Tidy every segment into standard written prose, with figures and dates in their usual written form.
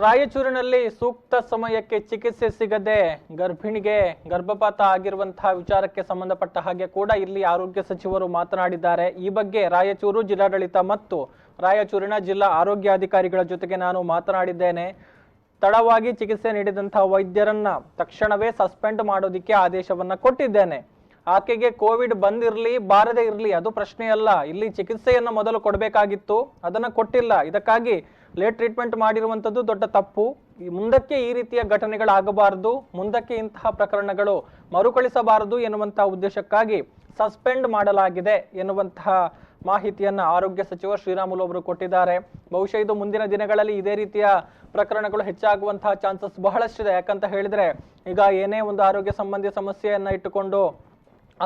ರಾಯಚೂರಿನಲ್ಲಿ ಸೂಕ್ತ ಸಮಯಕ್ಕೆ ಚಿಕಿತ್ಸೆ ಸಿಗದೆ ಗರ್ಭಿಣಿಗೆ ಗರ್ಭಪಾತ ಆಗಿರುವಂತಹ ವಿಚಾರಕ್ಕೆ ಸಂಬಂಧಪಟ್ಟ ಹಾಗೆ ಕೂಡ ಇಲ್ಲಿ ಆರೋಗ್ಯ ಸಚಿವರು ಮಾತನಾಡಿದ್ದಾರೆ. ಈ ಬಗ್ಗೆ ರಾಯಚೂರು ಜಿಲ್ಲಾಡಳಿತ ಮತ್ತು ರಾಯಚೂರಿನ ಜಿಲ್ಲಾ ಆರೋಗ್ಯಾಧಿಕಾರಿಗಳ ಜೊತೆಗೆ ನಾನು ಮಾತನಾಡಿದ್ದೇನೆ. ತಡವಾಗಿ ಚಿಕಿತ್ಸೆ ನೀಡಿದಂತಹ ವೈದ್ಯರನ್ನ ತಕ್ಷಣವೇ ಸಸ್ಪೆಂಡ್ ಮಾಡೋದಕ್ಕೆ ಆದೇಶವನ್ನ ಕೊಟ್ಟಿದ್ದೇನೆ. ಆಕೆಗೆ ಕೋವಿಡ್ ಬಂದಿರಲಿ ಬಾರದೇ ಇರಲಿ ಅದು ಪ್ರಶ್ನೆ ಅಲ್ಲ. ಇಲ್ಲಿ ಚಿಕಿತ್ಸೆಯನ್ನ ಮೊದಲು ಕೊಡಬೇಕಾಗಿತ್ತು, ಅದನ್ನ ಕೊಟ್ಟಿಲ್ಲ. ಇದಕ್ಕಾಗಿ ಲೇಟ್ ಟ್ರೀಟ್ಮೆಂಟ್ ಮಾಡಿರುವಂತದ್ದು ದೊಡ್ಡ ತಪ್ಪು. ಮುಂದಕ್ಕೆ ಈ ರೀತಿಯ ಘಟನೆಗಳಾಗಬಾರದು, ಮುಂದಕ್ಕೆ ಇಂತಹ ಪ್ರಕರಣಗಳು ಮರುಕಳಿಸಬಾರದು ಎನ್ನುವಂತಹ ಉದ್ದೇಶಕ್ಕಾಗಿ ಸಸ್ಪೆಂಡ್ ಮಾಡಲಾಗಿದೆ ಎನ್ನುವಂತಹ ಮಾಹಿತಿಯನ್ನ ಆರೋಗ್ಯ ಸಚಿವ ಶ್ರೀರಾಮುಲು ಅವರು ಕೊಟ್ಟಿದ್ದಾರೆ. ಬಹುಶಃ ಇದು ಮುಂದಿನ ದಿನಗಳಲ್ಲಿ ಇದೇ ರೀತಿಯ ಪ್ರಕರಣಗಳು ಹೆಚ್ಚಾಗುವಂತಹ ಚಾನ್ಸಸ್ ಬಹಳಷ್ಟಿದೆ. ಯಾಕಂತ ಹೇಳಿದ್ರೆ ಈಗ ಏನೇ ಒಂದು ಆರೋಗ್ಯ ಸಂಬಂಧಿ ಸಮಸ್ಯೆಯನ್ನ ಇಟ್ಟುಕೊಂಡು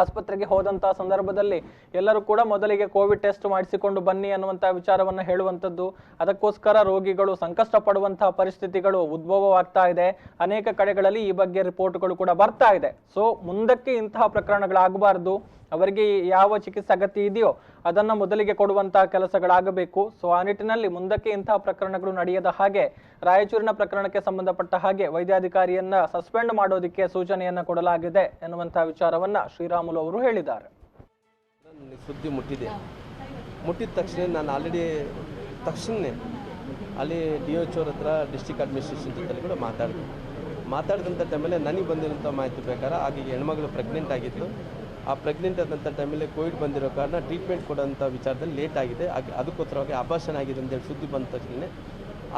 ಆಸ್ಪತ್ರೆಗೆ ಹೋದಂತಹ ಸಂದರ್ಭದಲ್ಲಿ ಎಲ್ಲರೂ ಕೂಡ ಮೊದಲಿಗೆ ಕೋವಿಡ್ ಟೆಸ್ಟ್ ಮಾಡಿಸಿಕೊಂಡು ಬನ್ನಿ ಅನ್ನುವಂತಹ ವಿಚಾರವನ್ನ ಹೇಳುವಂಥದ್ದು. ಅದಕ್ಕೋಸ್ಕರ ರೋಗಿಗಳು ಸಂಕಷ್ಟ ಪಡುವಂತಹ ಪರಿಸ್ಥಿತಿಗಳು ಉದ್ಭವವಾಗ್ತಾ ಇದೆ. ಅನೇಕ ಕಡೆಗಳಲ್ಲಿ ಈ ಬಗ್ಗೆ ರಿಪೋರ್ಟ್ಗಳು ಕೂಡ ಬರ್ತಾ ಇದೆ. ಸೊ ಮುಂದಕ್ಕೆ ಇಂತಹ ಪ್ರಕರಣಗಳಾಗಬಾರದು. ಅವರಿಗೆ ಯಾವ ಚಿಕಿತ್ಸೆ ಅಗತ್ಯ ಇದೆಯೋ ಅದನ್ನ ಮೊದಲಿಗೆ ಕೊಡುವಂತಹ ಕೆಲಸಗಳಾಗಬೇಕು. ಸೊ ಆ ನಿಟ್ಟಿನಲ್ಲಿ ಮುಂದಕ್ಕೆ ಇಂತಹ ಪ್ರಕರಣಗಳು ನಡೆಯದ ಹಾಗೆ ರಾಯಚೂರಿನ ಪ್ರಕರಣಕ್ಕೆ ಸಂಬಂಧಪಟ್ಟ ಹಾಗೆ ವೈದ್ಯಾಧಿಕಾರಿಯನ್ನ ಸಸ್ಪೆಂಡ್ ಮಾಡೋದಕ್ಕೆ ಸೂಚನೆಯನ್ನ ಕೊಡಲಾಗಿದೆ ಎನ್ನುವಂತಹ ವಿಚಾರವನ್ನ ಶ್ರೀರಾಮುಲು ಅವರು ಹೇಳಿದ್ದಾರೆ. ಸುದ್ದಿ ಮುಟ್ಟಿದ ತಕ್ಷಣ ನಾನು ಆಲ್ರೆಡಿ ತಕ್ಷಣ ಅಲ್ಲಿ DHO ಹತ್ರ ಡಿಸ್ಟ್ರಿಕ್ಟ್ ಅಡ್ಮಿನಿಸ್ಟ್ರೇಷನ್ ಜೊತೆ ಕೂಡ ಮಾತಾಡಿದಂಥ ಟೈಮಲ್ಲಿ ನನಗೆ ಬಂದಿರೋಂಥ ಮಾಹಿತಿ ಪ್ರಕಾರ ಆಕೆಗೆ ಹೆಣ್ಮಗಳು ಪ್ರೆಗ್ನೆಂಟ್ ಆಗಿತ್ತು. ಆ ಪ್ರೆಗ್ನೆಂಟ್ ಆದಂಥ ಟೈಮಲ್ಲಿ ಕೋವಿಡ್ ಬಂದಿರೋ ಕಾರಣ ಟ್ರೀಟ್ಮೆಂಟ್ ಕೊಡೋಂಥ ವಿಚಾರದಲ್ಲಿ ಲೇಟ್ ಆಗಿದೆ. ಅದಕ್ಕೋಸ್ಕರವಾಗಿ ಅಬಾರ್ಷನ್ ಆಗಿದೆ ಅಂತೇಳಿ ಸುದ್ದಿ ಬಂದ ತಕ್ಷಣ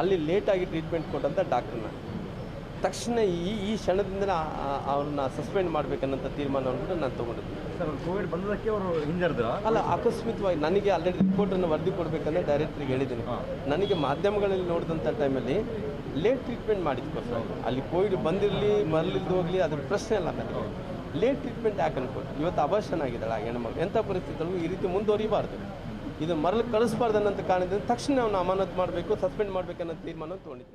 ಅಲ್ಲಿ ಲೇಟಾಗಿ ಟ್ರೀಟ್ಮೆಂಟ್ ಕೊಟ್ಟಂಥ ಡಾಕ್ಟ್ರನ್ನ ತಕ್ಷಣ ಈ ಕ್ಷಣದಿಂದ ಅವ್ರನ್ನ ಸಸ್ಪೆಂಡ್ ಮಾಡಬೇಕನ್ನೋಂಥ ತೀರ್ಮಾನವನ್ನು ಕೂಡ ನಾನು ತೊಗೊಂಡಿದ್ದೆ. ಸರ್, ಕೋವಿಡ್ ಬಂದದಕ್ಕೆ ಅವರು ಹಿಂಜರಿದ್ರು ಅಲ್ಲ, ಆಕಸ್ಮಿಕವಾಗಿ ನನಗೆ ಆಲ್ರೆಡಿ ರಿಪೋರ್ಟನ್ನು ವರದಿ ಕೊಡಬೇಕಂದ್ರೆ ಡೈರೆಕ್ಟ್ರಿಗೆ ಹೇಳಿದ್ದೀನಿ. ನನಗೆ ಮಾಧ್ಯಮಗಳಲ್ಲಿ ನೋಡಿದಂಥ ಟೈಮಲ್ಲಿ ಲೇಟ್ ಟ್ರೀಟ್ಮೆಂಟ್ ಮಾಡಿದ್ಕೋಸ್ಕರ ಅಲ್ಲಿ ಕೋವಿಡ್ ಬಂದಿರಲಿ ಮರಳಿದ್ದು ಹೋಗಲಿ ಅದ್ರ ಪ್ರಶ್ನೆ ಅಲ್ಲ. ನನಗೆ ಲೇಟ್ ಟ್ರೀಟ್ಮೆಂಟ್ ಯಾಕೆ ಅನ್ಕೊಟ್ಟು ಇವತ್ತು ಅಬಾರ್ಷನ್ ಆಗಿದ್ದಾಳೆ ಆ ಹೆಣ್ಮಗಳು. ಎಂಥ ಪರಿಸ್ಥಿತಿಗಳು ಈ ರೀತಿ ಮುಂದುವರಿಬಾರ್ದು, ಇದು ಮರಳು ಕಳಿಸ್ಬಾರ್ದು ಅನ್ನೋಂಥ ಕಾರಣದಿಂದ ತಕ್ಷಣ ಅವನ್ನ ಅಮಾನತು ಮಾಡಬೇಕು, ಸಸ್ಪೆಂಡ್ ಮಾಡಬೇಕನ್ನೋ ತೀರ್ಮಾನ ತೊಗೊಂಡಿದ್ದೆ.